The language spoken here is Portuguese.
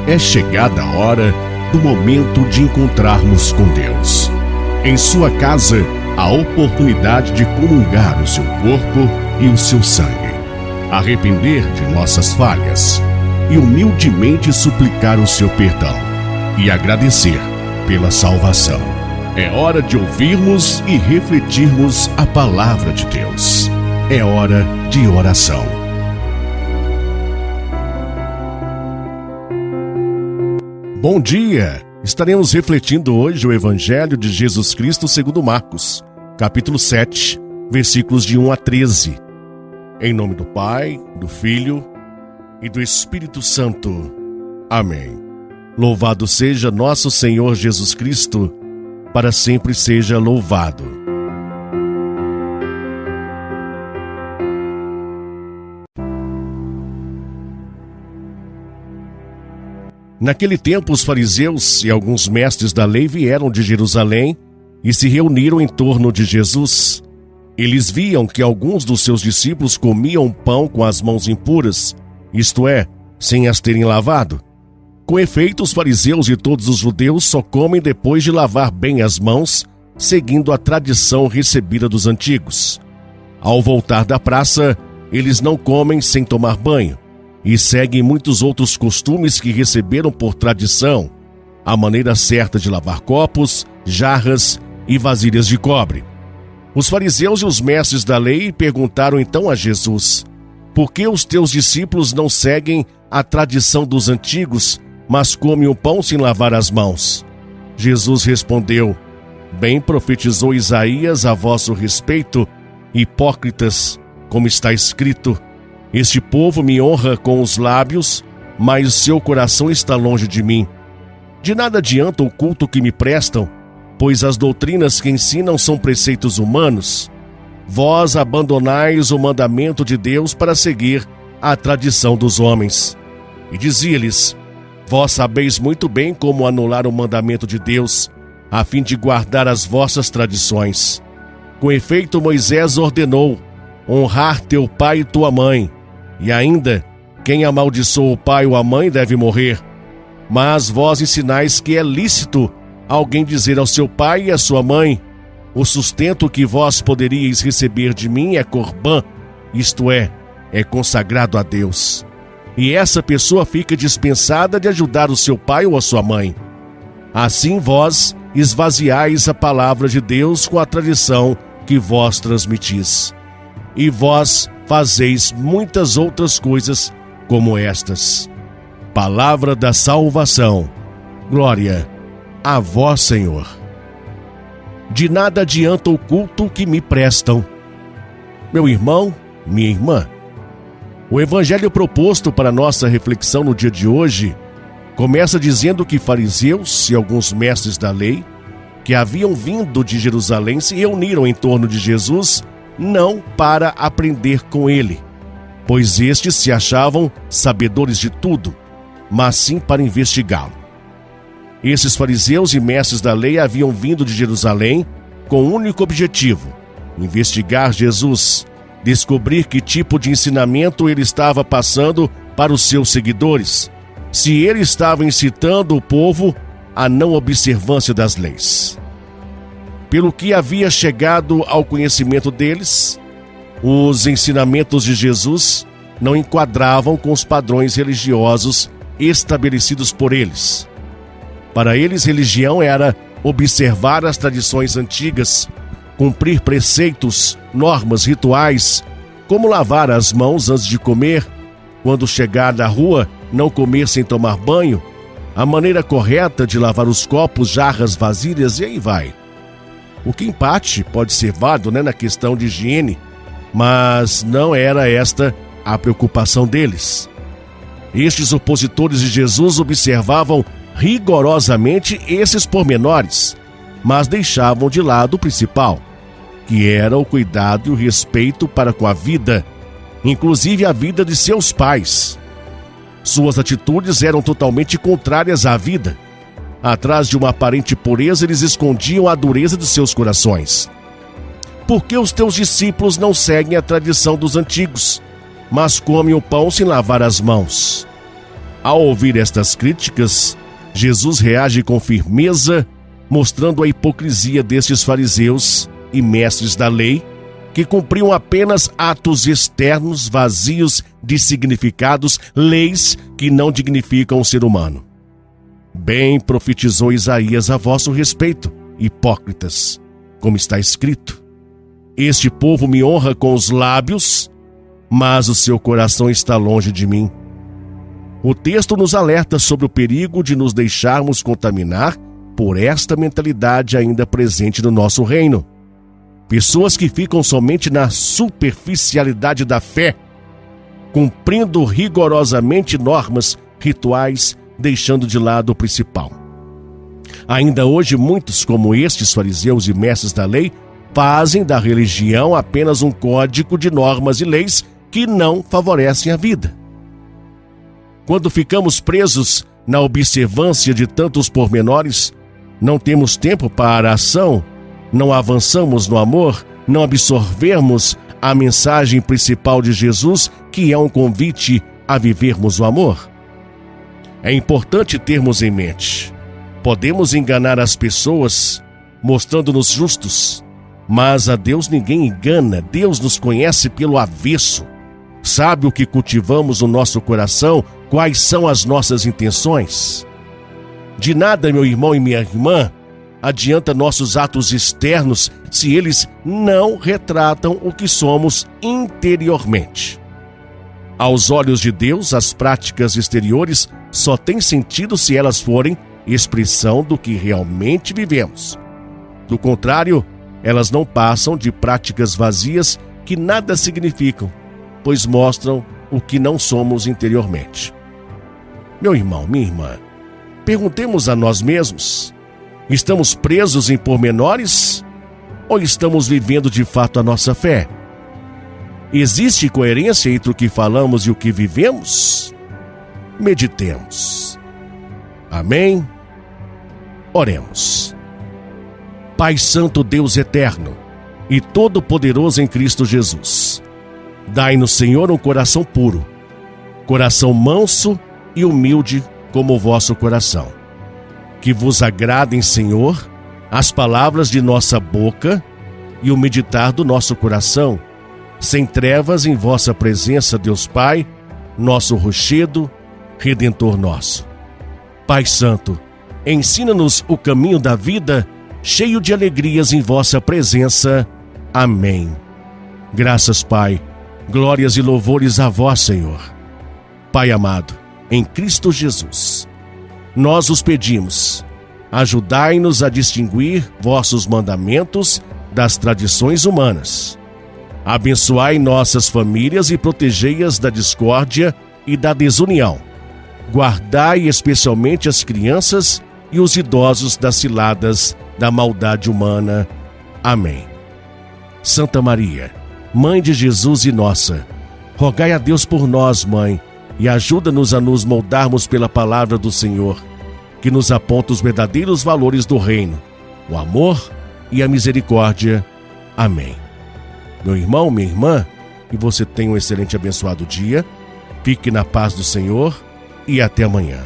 É chegada a hora do momento de encontrarmos com Deus. Em sua casa, a oportunidade de comungar o seu corpo e o seu sangue, arrepender de nossas falhas e humildemente suplicar o seu perdão e agradecer pela salvação. É hora de ouvirmos e refletirmos a palavra de Deus. É hora de oração. Bom dia! Estaremos refletindo hoje o Evangelho de Jesus Cristo segundo Marcos, capítulo 7, versículos de 1 a 13. Em nome do Pai, do Filho e do Espírito Santo. Amém. Louvado seja nosso Senhor Jesus Cristo, para sempre seja louvado. Naquele tempo, os fariseus e alguns mestres da lei vieram de Jerusalém e se reuniram em torno de Jesus. Eles viam que alguns dos seus discípulos comiam pão com as mãos impuras, isto é, sem as terem lavado. Com efeito, os fariseus e todos os judeus só comem depois de lavar bem as mãos, seguindo a tradição recebida dos antigos. Ao voltar da praça, eles não comem sem tomar banho, e seguem muitos outros costumes que receberam por tradição, a maneira certa de lavar copos, jarras e vasilhas de cobre. Os fariseus e os mestres da lei perguntaram então a Jesus: por que os teus discípulos não seguem a tradição dos antigos, mas comem o pão sem lavar as mãos? Jesus respondeu: bem profetizou Isaías a vosso respeito, hipócritas, como está escrito: este povo me honra com os lábios, mas o seu coração está longe de mim. De nada adianta o culto que me prestam, pois as doutrinas que ensinam são preceitos humanos. Vós abandonais o mandamento de Deus para seguir a tradição dos homens. E dizia-lhes: vós sabeis muito bem como anular o mandamento de Deus, a fim de guardar as vossas tradições. Com efeito, Moisés ordenou: honrar teu pai e tua mãe. E ainda, quem amaldiçoa o pai ou a mãe deve morrer. Mas vós ensinais que é lícito alguém dizer ao seu pai e à sua mãe: o sustento que vós poderíeis receber de mim é corbã, isto é consagrado a Deus. E essa pessoa fica dispensada de ajudar o seu pai ou a sua mãe. Assim vós esvaziais a palavra de Deus com a tradição que vós transmitis. E vós fazeis muitas outras coisas como estas. Palavra da salvação. Glória a vós, Senhor. De nada adianta o culto que me prestam. Meu irmão, minha irmã, o evangelho proposto para nossa reflexão no dia de hoje começa dizendo que fariseus e alguns mestres da lei que haviam vindo de Jerusalém se reuniram em torno de Jesus, não para aprender com ele, pois estes se achavam sabedores de tudo, mas sim para investigá-lo. Esses fariseus e mestres da lei haviam vindo de Jerusalém com um único objetivo: investigar Jesus, descobrir que tipo de ensinamento ele estava passando para os seus seguidores, se ele estava incitando o povo à não observância das leis. Pelo que havia chegado ao conhecimento deles, os ensinamentos de Jesus não enquadravam com os padrões religiosos estabelecidos por eles. Para eles, religião era observar as tradições antigas, cumprir preceitos, normas, rituais, como lavar as mãos antes de comer, quando chegar da rua, não comer sem tomar banho, a maneira correta de lavar os copos, jarras, vasilhas e aí vai. O que em parte pode ser válido, na questão de higiene, mas não era esta a preocupação deles. Estes opositores de Jesus observavam rigorosamente esses pormenores, mas deixavam de lado o principal, que era o cuidado e o respeito para com a vida, inclusive a vida de seus pais. Suas atitudes eram totalmente contrárias à vida. Atrás de uma aparente pureza, eles escondiam a dureza de seus corações. Por que os teus discípulos não seguem a tradição dos antigos, mas comem o pão sem lavar as mãos? Ao ouvir estas críticas, Jesus reage com firmeza, mostrando a hipocrisia destes fariseus e mestres da lei, que cumpriam apenas atos externos vazios de significados, leis que não dignificam o ser humano. Bem profetizou Isaías a vosso respeito, hipócritas, como está escrito: este povo me honra com os lábios, mas o seu coração está longe de mim. O texto nos alerta sobre o perigo de nos deixarmos contaminar por esta mentalidade ainda presente no nosso reino. Pessoas que ficam somente na superficialidade da fé, cumprindo rigorosamente normas, rituais, deixando de lado o principal. Ainda hoje, muitos, como estes fariseus e mestres da lei, fazem da religião apenas um código de normas e leis que não favorecem a vida. Quando ficamos presos na observância de tantos pormenores, não temos tempo para a ação, não avançamos no amor, não absorvemos a mensagem principal de Jesus, que é um convite a vivermos o amor. É importante termos em mente: podemos enganar as pessoas mostrando-nos justos, mas a Deus ninguém engana. Deus nos conhece pelo avesso. Sabe o que cultivamos no nosso coração, quais são as nossas intenções. De nada, meu irmão e minha irmã, adianta nossos atos externos se eles não retratam o que somos interiormente. Aos olhos de Deus, as práticas exteriores só têm sentido se elas forem expressão do que realmente vivemos. Do contrário, elas não passam de práticas vazias que nada significam, pois mostram o que não somos interiormente. Meu irmão, minha irmã, perguntemos a nós mesmos: estamos presos em pormenores ou estamos vivendo de fato a nossa fé? Existe coerência entre o que falamos e o que vivemos? Meditemos. Amém? Oremos. Pai Santo, Deus eterno e todo-poderoso em Cristo Jesus, dai-nos, Senhor, um coração puro, coração manso e humilde como o vosso coração. Que vos agradem, Senhor, as palavras de nossa boca e o meditar do nosso coração, sem trevas em vossa presença, Deus Pai, nosso rochedo, Redentor nosso. Pai Santo, ensina-nos o caminho da vida, cheio de alegrias em vossa presença. Amém. Graças, Pai, glórias e louvores a vós, Senhor. Pai amado, em Cristo Jesus, nós os pedimos: ajudai-nos a distinguir vossos mandamentos das tradições humanas. Abençoai nossas famílias e protegei-as da discórdia e da desunião. Guardai especialmente as crianças e os idosos das ciladas da maldade humana. Amém. Santa Maria, Mãe de Jesus e nossa, rogai a Deus por nós, Mãe, e ajuda-nos a nos moldarmos pela palavra do Senhor, que nos aponta os verdadeiros valores do reino, o amor e a misericórdia. Amém. Meu irmão, minha irmã, que você tenha um excelente e abençoado dia, fique na paz do Senhor e até amanhã.